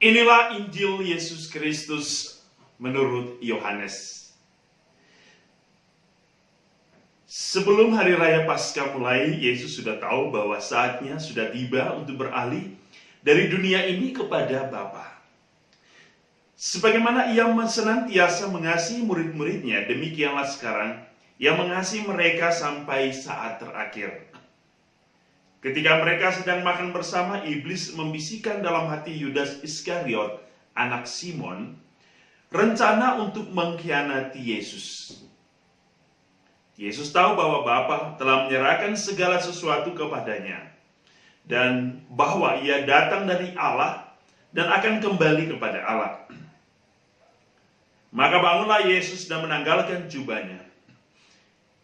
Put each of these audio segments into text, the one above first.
Inilah Injil Yesus Kristus menurut Yohanes. Sebelum hari raya Paskah mulai, Yesus sudah tahu bahwa saatnya sudah tiba untuk beralih dari dunia ini kepada Bapa. Sebagaimana ia senantiasa mengasihi murid-muridnya, demikianlah sekarang ia mengasihi mereka sampai saat terakhir. Ketika mereka sedang makan bersama, iblis membisikkan dalam hati Yudas Iskariot, anak Simon, rencana untuk mengkhianati Yesus. Yesus tahu bahwa Bapa telah menyerahkan segala sesuatu kepadanya, dan bahwa ia datang dari Allah dan akan kembali kepada Allah. Maka bangunlah Yesus dan menanggalkan jubahnya.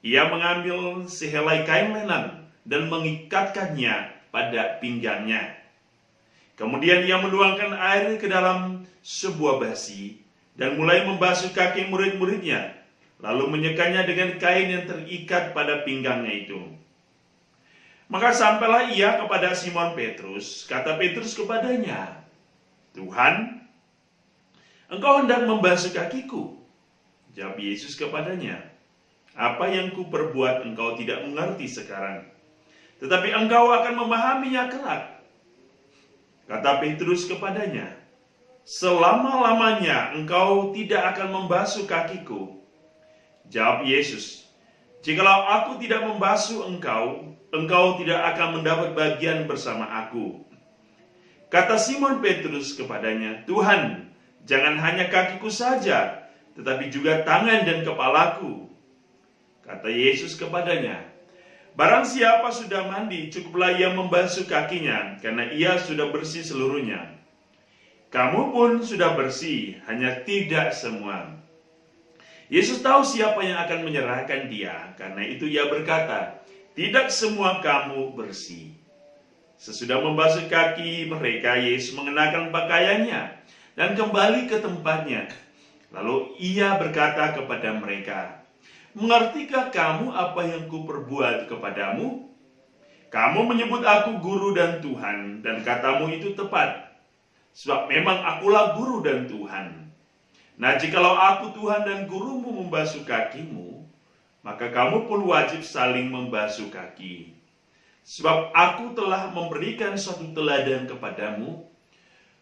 Ia mengambil sehelai kain lenan dan mengikatkannya pada pinggangnya. Kemudian ia menuangkan air ke dalam sebuah basi dan mulai membasuh kaki murid-muridnya, lalu menyekanya dengan kain yang terikat pada pinggangnya itu. Maka sampailah ia kepada Simon Petrus. Kata Petrus kepadanya, "Tuhan, Engkau hendak membasuh kakiku?" Jawab Yesus kepadanya, "Apa yang kuperbuat engkau tidak mengerti sekarang, tetapi engkau akan memahaminya kelak." Kata Petrus kepadanya, "Selama-lamanya engkau tidak akan membasuh kakiku." Jawab Yesus, "Jikalau aku tidak membasuh engkau, engkau tidak akan mendapat bagian bersama aku." Kata Simon Petrus kepadanya, "Tuhan, jangan hanya kakiku saja, tetapi juga tangan dan kepalaku." Kata Yesus kepadanya, "Barang siapa sudah mandi, cukuplah ia membasuh kakinya, karena ia sudah bersih seluruhnya. Kamu pun sudah bersih, hanya tidak semua." Yesus tahu siapa yang akan menyerahkan dia, karena itu ia berkata, "Tidak semua kamu bersih." Sesudah membasuh kaki mereka, Yesus mengenakan pakaiannya dan kembali ke tempatnya. Lalu ia berkata kepada mereka, "Mengertikah kamu apa yang kuperbuat kepadamu? Kamu menyebut aku guru dan Tuhan, dan katamu itu tepat, sebab memang akulah guru dan Tuhan. Nah, jikalau aku Tuhan dan gurumu membasuh kakimu, maka kamu pun wajib saling membasuh kaki. Sebab aku telah memberikan suatu teladan kepadamu,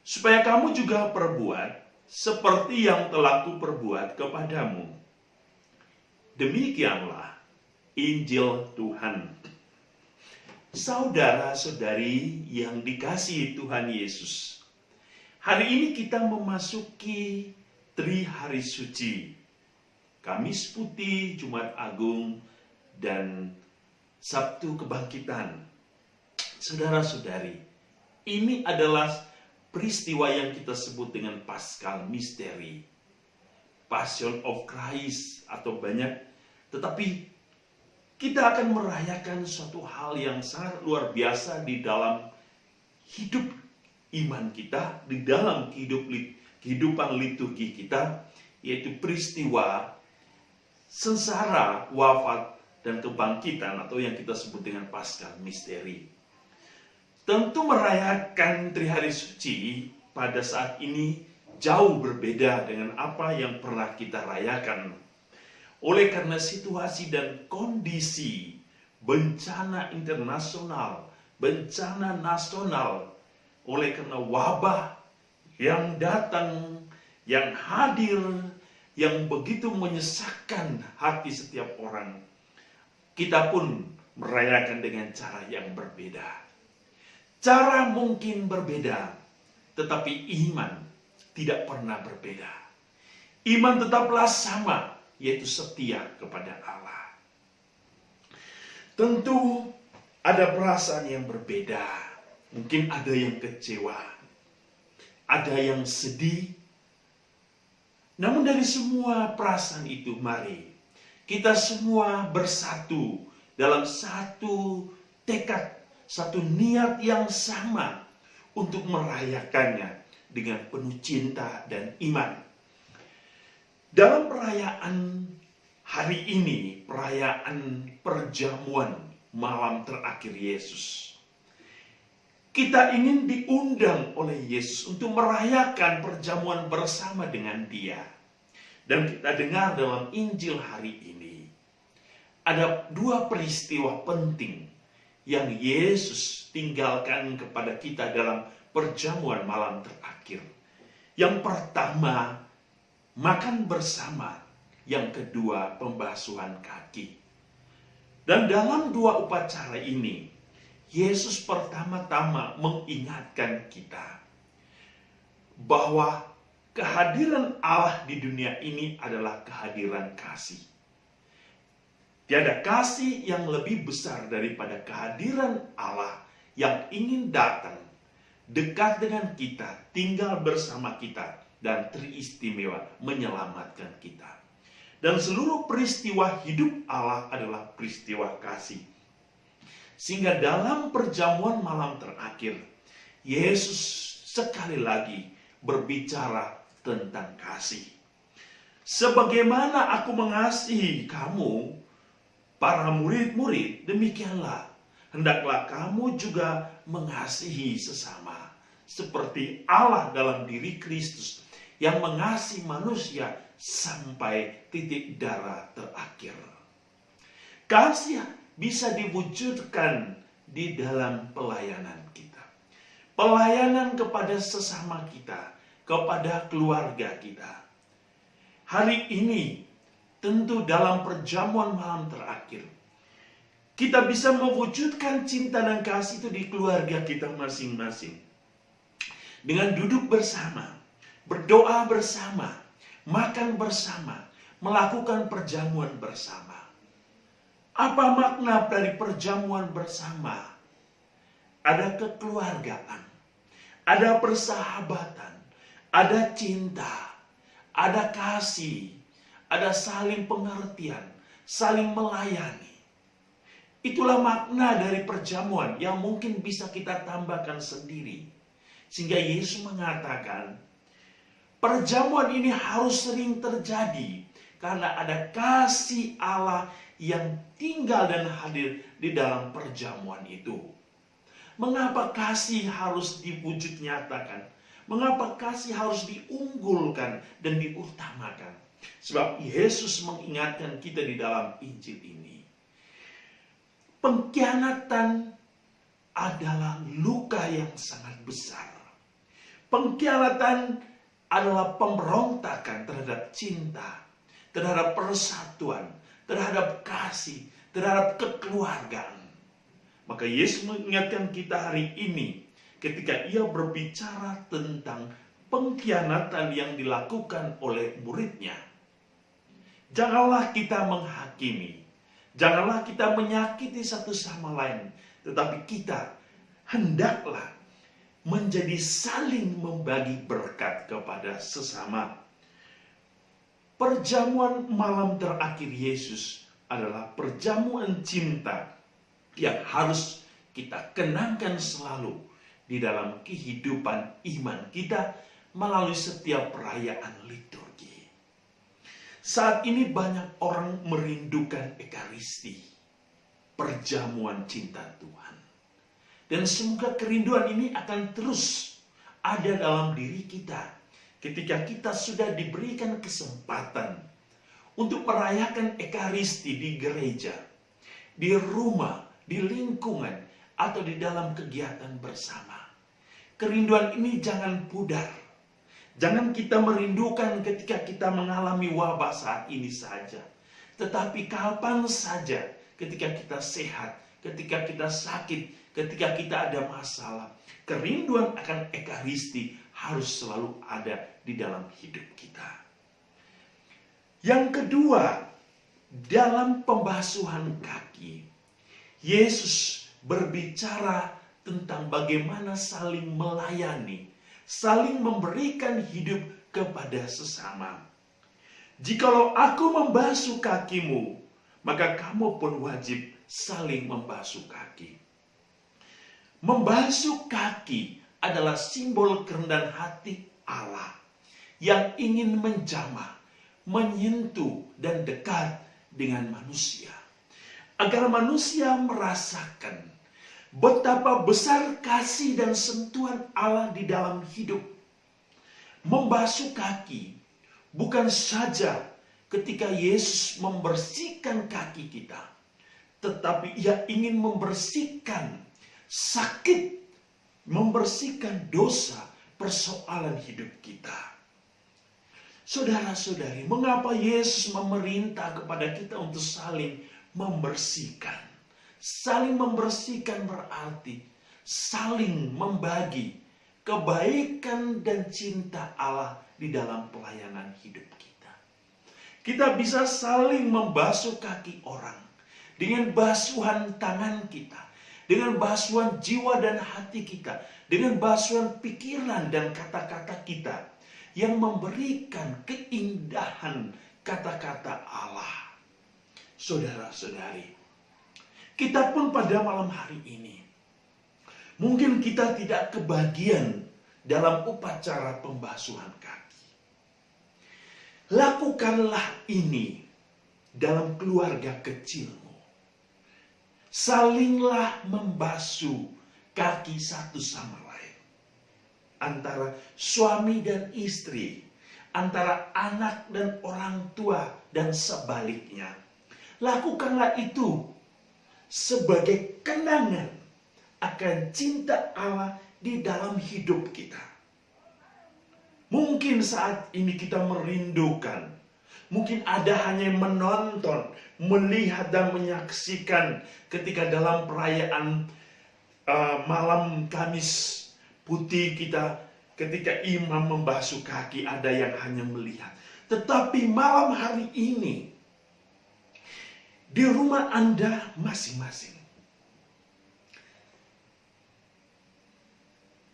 supaya kamu juga perbuat seperti yang telah kuperbuat kepadamu." Demikianlah Injil Tuhan. Saudara-saudari yang dikasihi Tuhan Yesus, hari ini kita memasuki Trihari Suci, Kamis Putih, Jumat Agung, dan Sabtu Kebangkitan. Saudara-saudari, ini adalah peristiwa yang kita sebut dengan Paschal Mystery, Passion of Christ atau banyak, tetapi kita akan merayakan suatu hal yang sangat luar biasa di dalam hidup iman kita, di dalam kehidupan liturgi kita, yaitu peristiwa sengsara, wafat, dan kebangkitan atau yang kita sebut dengan Paschal Mystery. Tentu merayakan Trihari Suci pada saat ini jauh berbeda dengan apa yang pernah kita rayakan. Oleh karena situasi dan kondisi bencana internasional, bencana nasional, oleh karena wabah yang datang, yang hadir, yang begitu menyesakkan hati setiap orang, kita pun merayakan dengan cara yang berbeda. Cara mungkin berbeda, tetapi iman tidak pernah berbeda. Iman tetaplah sama, yaitu setia kepada Allah. Tentu ada perasaan yang berbeda. Mungkin ada yang kecewa, ada yang sedih. Namun dari semua perasaan itu, mari kita semua bersatu dalam satu tekad, satu niat yang sama untuk merayakannya dengan penuh cinta dan iman. Dalam perayaan hari ini, perayaan perjamuan malam terakhir Yesus, Kita ingin diundang oleh Yesus untuk merayakan perjamuan bersama dengan Dia. Dan kita dengar dalam Injil hari ini, ada dua peristiwa penting yang Yesus tinggalkan kepada kita dalam perjamuan malam terakhir. Yang pertama, makan bersama. Yang kedua, pembasuhan kaki. Dan dalam dua upacara ini, Yesus pertama-tama mengingatkan kita bahwa kehadiran Allah di dunia ini adalah kehadiran kasih. Tiada kasih yang lebih besar daripada kehadiran Allah yang ingin datang, dekat dengan kita, tinggal bersama kita, dan teristimewa menyelamatkan kita. Dan seluruh peristiwa hidup Allah adalah peristiwa kasih. Sehingga dalam perjamuan malam terakhir, Yesus sekali lagi berbicara tentang kasih. Sebagaimana aku mengasihi kamu, para murid-murid, demikianlah hendaklah kamu juga mengasihi sesama. Seperti Allah dalam diri Kristus yang mengasihi manusia sampai titik darah terakhir. Kasih bisa diwujudkan di dalam pelayanan kita. Pelayanan kepada sesama kita, kepada keluarga kita. Hari ini, tentu dalam perjamuan malam terakhir, kita bisa mewujudkan cinta dan kasih itu di keluarga kita masing-masing. Dengan duduk bersama, berdoa bersama, makan bersama, melakukan perjamuan bersama. Apa makna dari perjamuan bersama? Ada kekeluargaan, ada persahabatan, ada cinta, ada kasih, ada saling pengertian, saling melayani. Itulah makna dari perjamuan yang mungkin bisa kita tambahkan sendiri. Sehingga Yesus mengatakan, perjamuan ini harus sering terjadi karena ada kasih Allah yang tinggal dan hadir di dalam perjamuan itu. Mengapa kasih harus diwujud nyatakan? Mengapa kasih harus diunggulkan dan diutamakan? Sebab Yesus mengingatkan kita di dalam Injil ini. Pengkhianatan adalah luka yang sangat besar. Pengkhianatan adalah pemberontakan terhadap cinta, terhadap persatuan, terhadap kasih, terhadap kekeluargaan. Maka Yesus mengingatkan kita hari ini ketika ia berbicara tentang pengkhianatan yang dilakukan oleh muridnya. Janganlah kita menghakimi, janganlah kita menyakiti satu sama lain, tetapi kita hendaklah menjadi saling membagi berkat kepada sesama. Perjamuan malam terakhir Yesus adalah perjamuan cinta yang harus kita kenangkan selalu di dalam kehidupan iman kita melalui setiap perayaan liturgi. Saat ini banyak orang merindukan Ekaristi, perjamuan cinta Tuhan. Dan semoga kerinduan ini akan terus ada dalam diri kita ketika kita sudah diberikan kesempatan untuk merayakan Ekaristi di gereja, di rumah, di lingkungan, atau di dalam kegiatan bersama. Kerinduan ini jangan pudar. Jangan kita merindukan ketika kita mengalami wabah saat ini saja. Tetapi kapan saja ketika kita sehat, ketika kita sakit, ketika kita ada masalah, kerinduan akan Ekaristi harus selalu ada di dalam hidup kita. Yang kedua, dalam pembasuhan kaki, Yesus berbicara tentang bagaimana saling melayani, saling memberikan hidup kepada sesama. Jikalau aku membasuh kakimu, maka kamu pun wajib saling membasuh kaki. Membasuh kaki adalah simbol kerendahan hati Allah yang ingin menjamah, menyentuh, dan dekat dengan manusia. Agar manusia merasakan betapa besar kasih dan sentuhan Allah di dalam hidup. Membasuh kaki bukan saja ketika Yesus membersihkan kaki kita, tetapi Ia ingin membersihkan sakit, membersihkan dosa, persoalan hidup kita. Saudara-saudari, mengapa Yesus memerintah kepada kita untuk saling membersihkan? Saling membersihkan berarti saling membagi kebaikan dan cinta Allah di dalam pelayanan hidup kita. Kita bisa saling membasuh kaki orang dengan basuhan tangan kita, dengan basuhan jiwa dan hati kita, dengan basuhan pikiran dan kata-kata kita yang memberikan keindahan kata-kata Allah. Saudara-saudari, kita pun pada malam hari ini, mungkin kita tidak kebagian dalam upacara pembasuhan kaki. Lakukanlah ini dalam keluarga kecilmu. Salinglah membasuh kaki satu sama lain. Antara suami dan istri, antara anak dan orang tua, dan sebaliknya. Lakukanlah itu sebagai kenangan akan cinta Allah di dalam hidup kita. Mungkin saat ini kita merindukan, mungkin ada hanya menonton, melihat dan menyaksikan ketika dalam perayaan malam Kamis Putih kita, ketika imam membasuh kaki, ada yang hanya melihat. Tetapi malam hari ini, di rumah Anda masing-masing,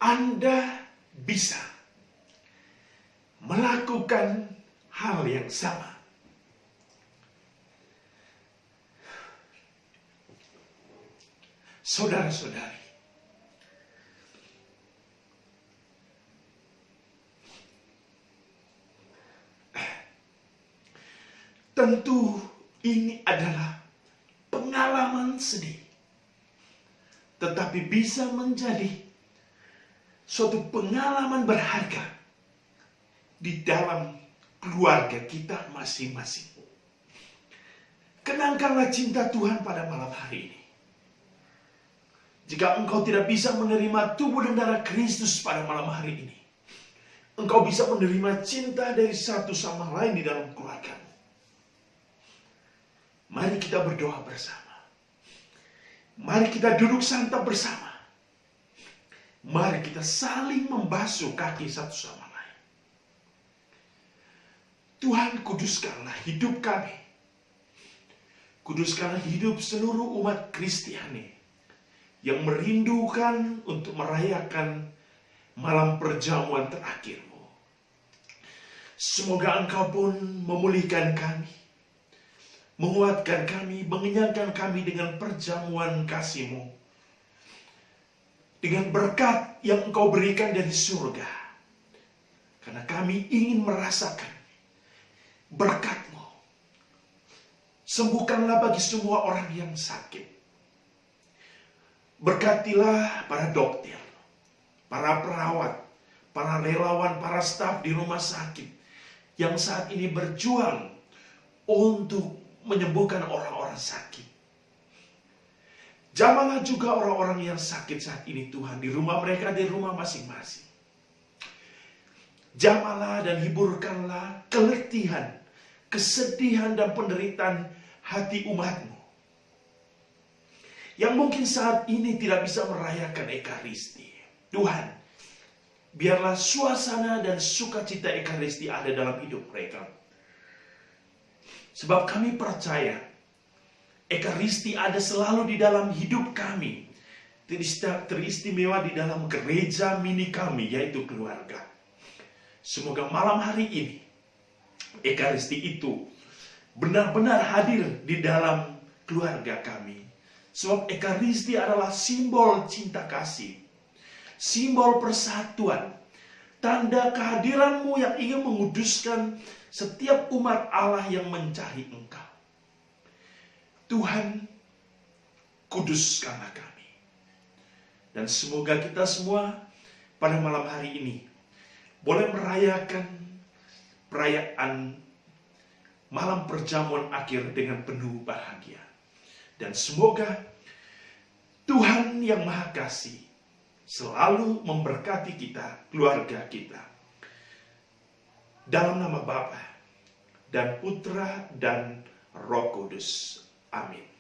Anda bisa melakukan hal yang sama. Saudara-saudari, tentu ini adalah pengalaman sedih, tetapi bisa menjadi suatu pengalaman berharga di dalam keluarga kita masing-masing. Kenangkanlah cinta Tuhan pada malam hari ini. Jika engkau tidak bisa menerima tubuh dan darah Kristus pada malam hari ini, engkau bisa menerima cinta dari satu sama lain di dalam keluarga. Mari kita berdoa bersama. Mari kita duduk santap bersama. Mari kita saling membasuh kaki satu sama lain. Tuhan, kuduskanlah hidup kami. Kuduskanlah hidup seluruh umat Kristiani yang merindukan untuk merayakan malam perjamuan terakhir-Mu. Semoga Engkau pun memulihkan kami, menguatkan kami, mengenyangkan kami dengan perjamuan kasih-Mu, dengan berkat yang Engkau berikan dari surga. Karena kami ingin merasakan berkat-Mu. Sembuhkanlah bagi semua orang yang sakit. Berkatilah para dokter, para perawat, para relawan, para staf di rumah sakit yang saat ini berjuang untuk menyembuhkan orang-orang sakit. Jamahlah juga orang-orang yang sakit saat ini Tuhan, di rumah mereka, di rumah masing-masing. Jamahlah dan hiburkanlah keletihan, kesedihan dan penderitaan hati umat-Mu yang mungkin saat ini tidak bisa merayakan Ekaristi. Tuhan, biarlah suasana dan sukacita Ekaristi ada dalam hidup mereka. Sebab kami percaya Ekaristi ada selalu di dalam hidup kami, teristimewa di dalam gereja mini kami, yaitu keluarga. Semoga malam hari ini Ekaristi itu benar-benar hadir di dalam keluarga kami. Sebab Ekaristi adalah simbol cinta kasih, simbol persatuan, tanda kehadiran-Mu yang ingin menguduskan setiap umat Allah yang mencari Engkau. Tuhan, kuduskanlah kami. Dan semoga kita semua pada malam hari ini boleh merayakan perayaan malam perjamuan akhir dengan penuh bahagia. Dan semoga Tuhan yang Maha Kasih selalu memberkati kita, keluarga kita. Dalam nama Bapa dan Putra dan Roh Kudus. Amin.